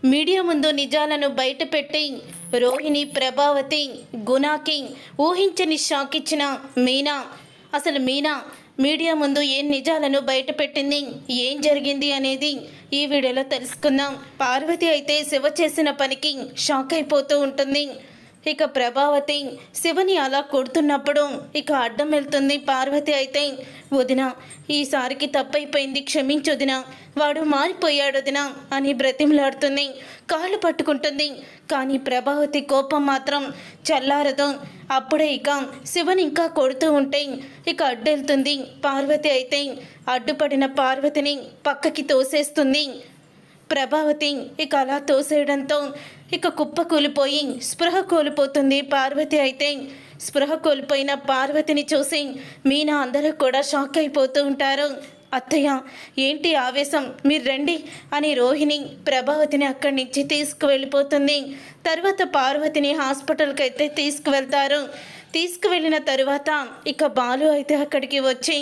Media ముందు నిజాలను బయటపెట్టి రోహిణి, ప్రభావతి, గుణాకి ఊహించని షాక్ ఇచ్చిన మీనా. అసలు మీనా మీడియా ముందు ఏం నిజాలను బయటపెట్టింది, ఏం జరిగింది అనేది ఈ వీడియోలో తెలుసుకుందాం. పార్వతి అయితే శివ చేసిన పనికి షాక్ అయిపోతూ ఉంటుంది. ఇక ప్రభావతి శివని అలా కొడుతున్నప్పుడు ఇక అడ్డం వెళ్తుంది. పార్వతి అయితే వదిన, ఈసారికి తప్పైపోయింది, క్షమించు వదిన, వాడు మారిపోయాడు వదిన అని బ్రతిమలాడుతుంది, కాళ్ళు పట్టుకుంటుంది. కానీ ప్రభావతి కోపం మాత్రం చల్లారదు. అప్పుడే ఇక శివని ఇంకా కొడుతూ ఉంటే ఇక అడ్డెళ్తుంది. పార్వతి అయితే అడ్డుపడిన పార్వతిని పక్కకి తోసేస్తుంది. ప్రభావతి ఇక అలా తోసేయడంతో ఇక కుప్ప కూలిపోయి స్పృహ కోల్పోతుంది. పార్వతి అయితే స్పృహ కోల్పోయిన పార్వతిని చూసి మీనా అందరూ కూడా షాక్ అయిపోతూ ఉంటారు. అత్తయ్య, ఏంటి ఆవేశం, మీరు రండి అని రోహిణి ప్రభావతిని అక్కడి నుంచి తీసుకువెళ్ళిపోతుంది. తర్వాత పార్వతిని హాస్పిటల్కి అయితే తీసుకువెళ్తారు. తీసుకువెళ్ళిన తరువాత ఇక బాలు అయితే అక్కడికి వచ్చి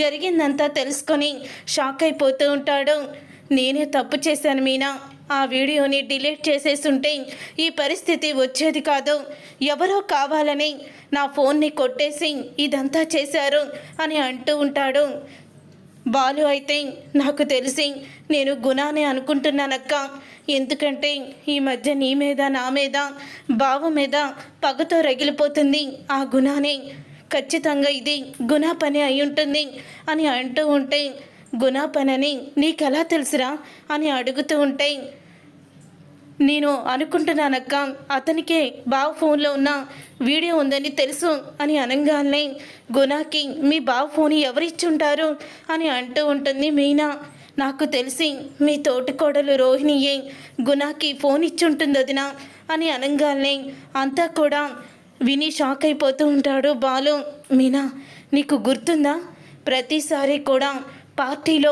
జరిగిందంతా తెలుసుకొని షాక్ అయిపోతూ ఉంటాడు. నేనే తప్పు చేశాను మీనా, ఆ వీడియోని డిలీట్ చేసేస్తుంటే ఈ పరిస్థితి వచ్చేది కాదు, ఎవరో కావాలని నా ఫోన్ని కొట్టేసి ఇదంతా చేశారు అని అంటూ ఉంటాడు. బాలు అయితే నాకు తెలిసి నేను గుణానే అనుకుంటున్నానక్క, ఎందుకంటే ఈ మధ్య నీ మీద నా మీద బావ మీద పగతో రగిలిపోతుంది ఆ గుణానే, ఖచ్చితంగా ఇది గుణ పని అయి ఉంటుంది అని అంటూ ఉంటే గుణ పనని నీకెలా తెలుసురా అని అడుగుతూ ఉంటే నేను అనుకుంటున్నానక్క, అతనికే బావ ఫోన్లో ఉన్న వీడియో ఉందని తెలుసు అని అనగానే గుణాకి మీ బావ ఫోన్ ఎవరిచ్చుంటారు అని అంటూ ఉంటుంది మీనా. నాకు తెలిసి మీ తోటికోడలు రోహిణియే గుణాకి ఫోన్ ఇచ్చుంటుంది వదినా అని అనగానే అంతా కూడా విని షాక్ అయిపోతూ ఉంటాడు బాలు. మీనా, నీకు గుర్తుందా, ప్రతిసారి కూడా పార్టీలో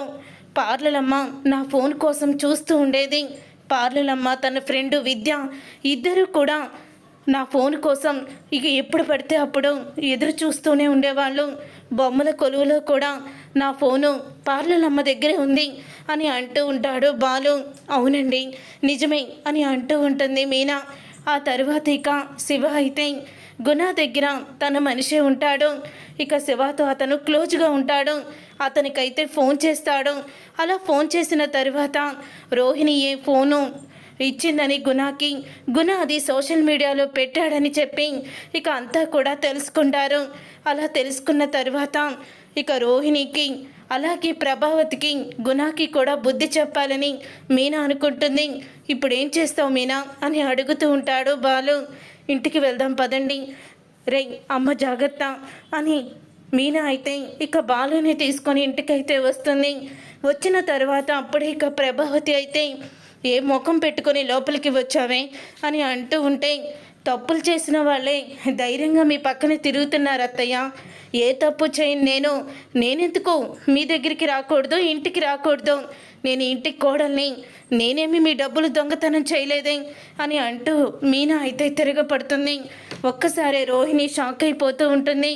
పార్లలమ్మ నా ఫోన్ కోసం చూస్తూ ఉండేది. పార్లలమ్మ తన ఫ్రెండ్ విద్య ఇద్దరు కూడా నా ఫోన్ కోసం ఇక ఎప్పుడు పడితే అప్పుడు ఎదురు చూస్తూనే ఉండేవాళ్ళు. బొమ్మల కొలువులో కూడా నా ఫోను పార్లలమ్మ దగ్గరే ఉంది అని అంటూ ఉంటాడు బాలు. అవునండి, నిజమే అని అంటూ ఉంటుంది మీనా. ఆ తర్వాత ఇక శివ అయితే గుణ దగ్గర తన మనిషి ఉంటాడు. ఇక శివతో అతను క్లోజ్గా ఉంటాడు. అతనికైతే ఫోన్ చేస్తాడు. అలా ఫోన్ చేసిన తర్వాత రోహిణి ఏ ఫోను ఇచ్చిందని గుణకి, గుణ అది సోషల్ మీడియాలో పెట్టాడని చెప్పి ఇక అంతా కూడా తెలుసుకుంటారు. అలా తెలుసుకున్న తర్వాత ఇక రోహిణికి అలాగే ప్రభావతికి గుణకి కూడా బుద్ధి చెప్పాలని మీనా అనుకుంటుంది. ఇప్పుడు ఏం చేస్తావు మీనా అని అడుగుతూ ఉంటాడు బాలు. ఇంటికి వెళ్దాం పదండి, రే అమ్మ జాగ్రత్త అని మీనా అయితే ఇక బాలుని తీసుకొని ఇంటికైతే వస్తుంది. వచ్చిన తర్వాత అప్పుడే ఇక ప్రభావతి అయితే ఏ ముఖం పెట్టుకొని లోపలికి వచ్చావే అని అంటూ ఉంటే తప్పులు చేసిన వాళ్ళే ధైర్యంగా మీ పక్కన తిరుగుతున్నారు అత్తయ్య, ఏ తప్పు చేయను నేనెందుకు మీ దగ్గరికి రాకూడదు, ఇంటికి రాకూడదు, నేను ఇంటికి కోడల్ని, నేనేమి మీ డబ్బులు దొంగతనం చేయలేదే అని అంటూ మీనా అయితే తిరగపడుతుంది. ఒక్కసారి రోహిణి షాక్ అయిపోతూ ఉంటుంది.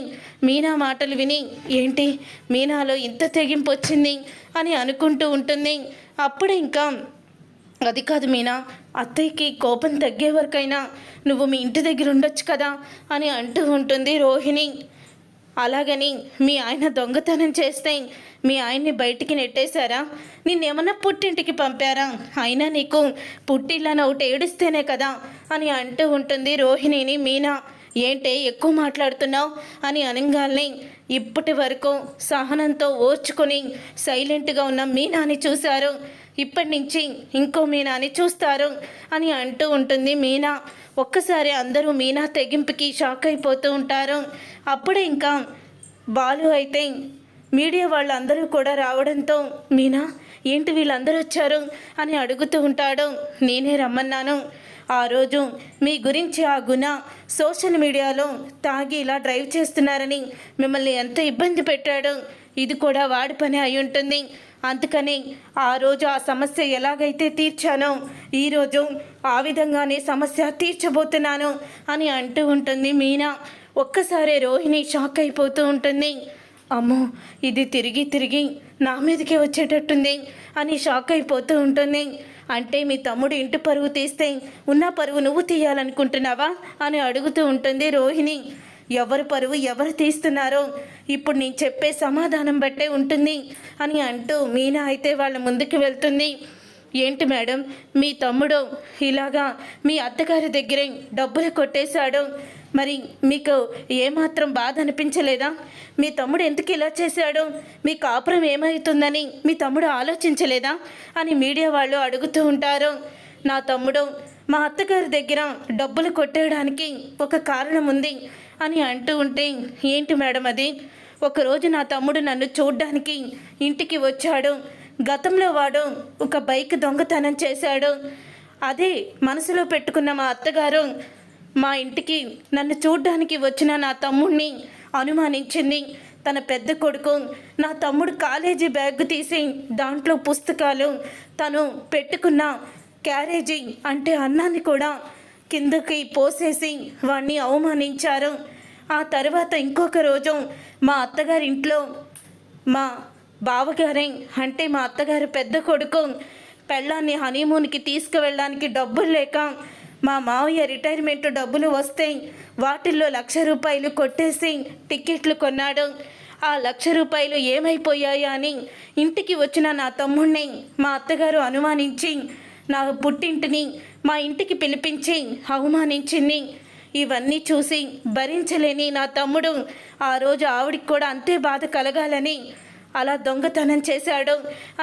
మీనా మాటలు విని ఏంటి మీనాలో ఇంత తెగింపు వచ్చింది అని అనుకుంటూ ఉంటుంది. అప్పుడే ఇంకా అది కాదు మీనా, అత్తయ్యకి కోపం తగ్గే వరకైనా నువ్వు మీ ఇంటి దగ్గర ఉండొచ్చు కదా అని అంటూ ఉంటుంది రోహిణి. అలాగని మీ ఆయన దొంగతనం చేస్తే మీ ఆయన్ని బయటికి నెట్టేశారా, నిన్నేమన్నా పుట్టింటికి పంపారా, అయినా నీకు పుట్టిళ్ళని ఒకటి ఏడుస్తేనే కదా అని అంటూ ఉంటుంది రోహిణిని మీనా. ఏంటే ఎక్కువ మాట్లాడుతున్నావు అని అనగానే ఇప్పటి వరకు సహనంతో ఓర్చుకొని సైలెంట్గా ఉన్న మీనాని చూశారు, ఇప్పటి నుంచి ఇంకో మీనాని చూస్తారు అని అంటూ ఉంటుంది మీనా. ఒక్కసారి అందరూ మీనా తెగింపుకి షాక్ అయిపోతూ ఉంటారు. అప్పుడే ఇంకా బాలు అయితే మీడియా వాళ్ళందరూ కూడా రావడంతో మీనా ఏంటి వీళ్ళందరూ వచ్చారు అని అడుగుతూ ఉంటాడు. నేనే రమ్మన్నాను, ఆ రోజు మీ గురించి ఆ గుణ సోషల్ మీడియాలో తాగి ఇలా డ్రైవ్ చేస్తున్నారని మిమ్మల్ని ఎంత ఇబ్బంది పెట్టాడు, ఇది కూడా వాడి పని అయి ఉంటుంది, అందుకని ఆ రోజు ఆ సమస్య ఎలాగైతే తీర్చానో ఈరోజు ఆ విధంగానే సమస్య తీర్చబోతున్నాను అని అంటూ ఉంటుంది మీనా. ఒక్కసారి రోహిణి షాక్ అయిపోతూ ఉంటుంది. అమ్మో, ఇది తిరిగి తిరిగి నా మీదకే వచ్చేటట్టుంది అని షాక్ అయిపోతూ ఉంటుంది. అంటే మీ తమ్ముడు ఇంటి పరువు తీస్తే ఉన్న పరువు నువ్వు తీయాలనుకుంటున్నావా అని అడుగుతూ ఉంటుంది రోహిణి. ఎవరి పరువు ఎవరు తీస్తున్నారో ఇప్పుడు నేను చెప్పే సమాధానం బట్టే ఉంటుంది అని అంటూ మీనా అయితే వాళ్ళ ముందుకు వెళ్తుంది. ఏంటి మేడం, మీ తమ్ముడు ఇలాగా మీ అత్తగారి దగ్గరే డబ్బులు కొట్టేశాడు, మరి మీకు ఏమాత్రం బాధ అనిపించలేదా? మీ తమ్ముడు ఎందుకు ఇలా చేశాడు? మీ కాపురం ఏమవుతుందని మీ తమ్ముడు ఆలోచించలేదా అని మీడియా వాళ్ళు అడుగుతూ ఉంటారు. నా తమ్ముడు మా అత్తగారి దగ్గర డబ్బులు కొట్టేయడానికి ఒక కారణం ఉంది అని అంటూ ఉంటే, ఏంటి మేడం అది? ఒకరోజు నా తమ్ముడు నన్ను చూడ్డానికి ఇంటికి వచ్చాడు. గతంలో వాడు ఒక బైక్ దొంగతనం చేశాడు. అదే మనసులో పెట్టుకున్న మా అత్తగారు మా ఇంటికి నన్ను చూడ్డానికి వచ్చిన నా తమ్ముడిని అనుమానించింది. తన పెద్ద కొడుకు నా తమ్ముడు కాలేజీ బ్యాగ్ తీసి దాంట్లో పుస్తకాలు, తను పెట్టుకున్న క్యారేజీ అంటే అన్నాన్ని కూడా కిందకి పోసేసి వాడిని అవమానించారు. ఆ తర్వాత ఇంకొక రోజు మా అత్తగారి ఇంట్లో మా బావగారే అంటే మా అత్తగారు పెద్ద కొడుకు పెళ్ళాన్ని హనీమూన్కి తీసుకువెళ్ళడానికి డబ్బులు లేక మా మావయ్య రిటైర్మెంట్ డబ్బులు వస్తే వాటిల్లో 1,00,000 రూపాయలు కొట్టేసి టికెట్లు కొన్నాడు. ఆ 1,00,000 రూపాయలు ఏమైపోయాయా అని ఇంటికి వచ్చిన నా తమ్ముడిని మా అత్తగారు అనుమానించి నా పుట్టింటిని మా ఇంటికి పిలిపించి అవమానించింది. ఇవన్నీ చూసి భరించలేని నా తమ్ముడు ఆ రోజు ఆవిడికి కూడా అంతే బాధ కలగాలని అలా దొంగతనం చేశాడు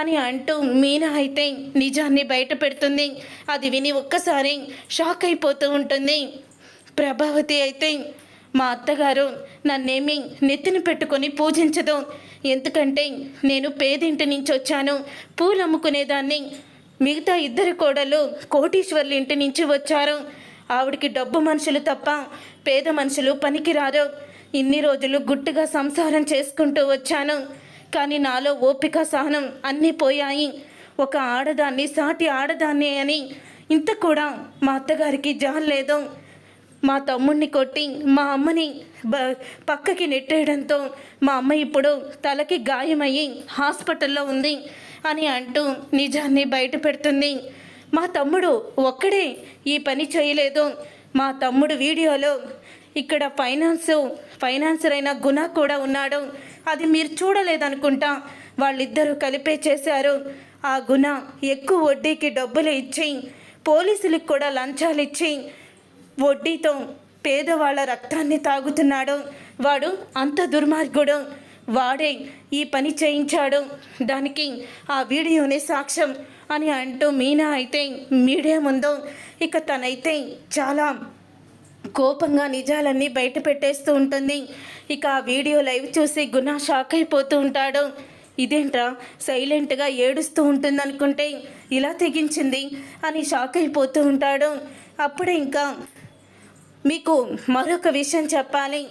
అని అంటూ మీనా అయితే నిజాన్ని బయట పెడుతుంది. అది విని ఒక్కసారి షాక్ అయిపోతూ ఉంటుంది. ప్రభావతి అయితే మా అత్తగారు నన్నేమి నెత్తిన పెట్టుకొని పూజించదు, ఎందుకంటే నేను పేదింటి నుంచి వచ్చాను, పూలు అమ్ముకునేదాన్ని. మిగతా 2 కోడళ్ళు కోటీశ్వర్ల ఇంటి నుంచి వచ్చారు. ఆవిడికి డబ్బు మనుషులు తప్ప పేద మనుషులు పనికిరారు. ఇన్ని రోజులు గుట్టుగా సంసారం చేసుకుంటూ వచ్చాను, కానీ నాలో ఓపిక సహనం అన్నీ పోయాయి. ఒక ఆడదాన్ని సాటి ఆడదాన్ని అని ఇంత కూడా మా అత్తగారికి జాలేదు. మా తమ్ముడిని కొట్టి మా అమ్మని పక్కకి నెట్టేయడంతో మా అమ్మ ఇప్పుడు తలకి గాయమయ్యి హాస్పిటల్లో ఉంది అని అంటూ నిజాన్ని బయట పెడుతుంది. మా తమ్ముడు ఒక్కడే ఈ పని చేయలేదు. మా తమ్ముడు వీడియోలో ఇక్కడ ఫైనాన్సర్ అయిన గుణ కూడా ఉన్నాడు. అది మీరు చూడలేదనుకుంటా. వాళ్ళిద్దరూ కలిపే చేశారు. ఆ గుణ ఎక్కువ వడ్డీకి డబ్బులు ఇచ్చి పోలీసులకు కూడా లంచాలు ఇచ్చి వడ్డీతో పేదవాళ్ళ రక్తాన్ని తాగుతున్నాడు. వాడు అంత దుర్మార్గుడు. వాడే ఈ పని చేయించాడు, దానికి ఆ వీడియోనే సాక్ష్యం అని అంటూ మీనా అయితే మీడియా ముందు ఇక తనైతే చాలా కోపంగా నిజాలన్నీ బయట పెట్టేస్తూ ఉంటుంది. ఇక ఆ వీడియో లైవ్ చూసి గుణ షాక్ అయిపోతూ ఉంటాడు. ఇదేంట్రా సైలెంట్గా ఏడుస్తూ ఉంటుంది అనుకుంటే ఇలా తెగించింది అని షాక్ అయిపోతూ ఉంటాడు. అప్పుడే ఇంకా మీకు మరొక విషయం చెప్పాలి.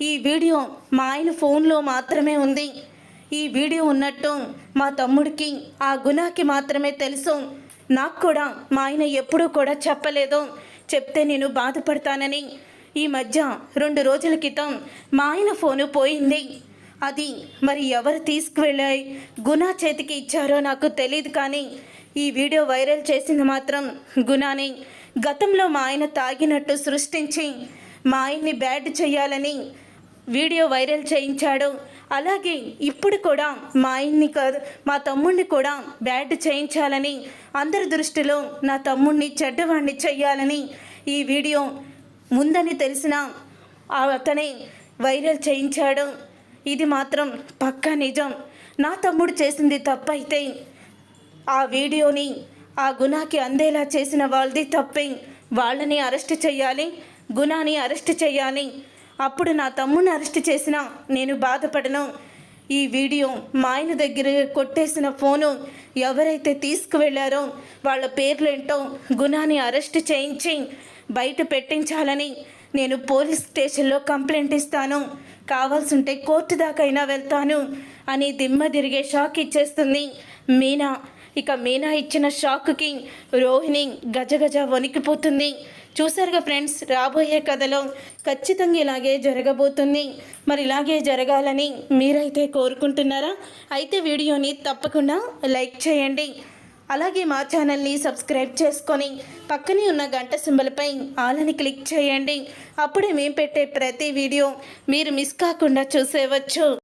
ఈ వీడియో మా ఆయన ఫోన్లో మాత్రమే ఉంది. ఈ వీడియో ఉన్నట్టు మా తమ్ముడికి ఆ గుణాకి మాత్రమే తెలుసు. నాకు కూడా మా ఆయన ఎప్పుడూ కూడా చెప్పలేదు. చెప్తే నేను బాధపడతానని. ఈ మధ్య 2 రోజుల క్రితం మా ఆయన ఫోను పోయింది. అది మరి ఎవరు తీసుకువెళ్ళాయి గుణా చేతికి ఇచ్చారో నాకు తెలియదు, కానీ ఈ వీడియో వైరల్ చేసింది మాత్రం గుణాని. గతంలో మా ఆయన తాగినట్టు సృష్టించి మా ఆయన్ని బ్యాడ్ చేయాలని వీడియో వైరల్ చేయించాడు. అలాగే ఇప్పుడు కూడా మా ఆయన్ని కాదు మా తమ్ముడిని కూడా బ్యాడ్ చేయించాలని, అందరి దృష్టిలో నా తమ్ముడిని చెడ్డవాడిని చెయ్యాలని ఈ వీడియో ముందని తెలిసిన అతనే వైరల్ చేయించాడు. ఇది మాత్రం పక్కా నిజం. నా తమ్ముడు చేసింది తప్పైతే ఆ వీడియోని ఆ గుణాకి అందేలా చేసిన వాళ్ళది తప్పే. వాళ్ళని అరెస్ట్ చేయాలి, గుణాని అరెస్ట్ చేయాలి. అప్పుడు నా తమ్ముడిని అరెస్ట్ చేసినా నేను బాధపడను. ఈ వీడియో మా ఆయన దగ్గర కొట్టేసిన ఫోను ఎవరైతే తీసుకువెళ్ళారో వాళ్ళ పేర్లేంటో గుణాని అరెస్ట్ చేయించి బయట పెట్టించాలని నేను పోలీస్ స్టేషన్లో కంప్లైంట్ ఇస్తాను, కావాల్సి ఉంటే కోర్టు దాకైనా వెళ్తాను అని దిమ్మ తిరిగే షాక్ ఇచ్చేస్తుంది మీనా. ఇక మీనా ఇచ్చిన షాక్కి రోహిణి గజగజ వణికిపోతుంది. చూసారుగా ఫ్రెండ్స్, రాబోయే కథలో ఖచ్చితంగా ఇలాగే జరగబోతుంది. మరి ఇలాగే జరగాలని మీరైతే కోరుకుంటున్నారా? అయితే వీడియోని తప్పకుండా లైక్ చేయండి. అలాగే మా ఛానల్ని సబ్స్క్రైబ్ చేసుకొని పక్కనే ఉన్న గంట సింబల్పై ఆలని క్లిక్ చేయండి. అప్పుడే మేము పెట్టే ప్రతి వీడియో మీరు మిస్ కాకుండా చూసేవచ్చు.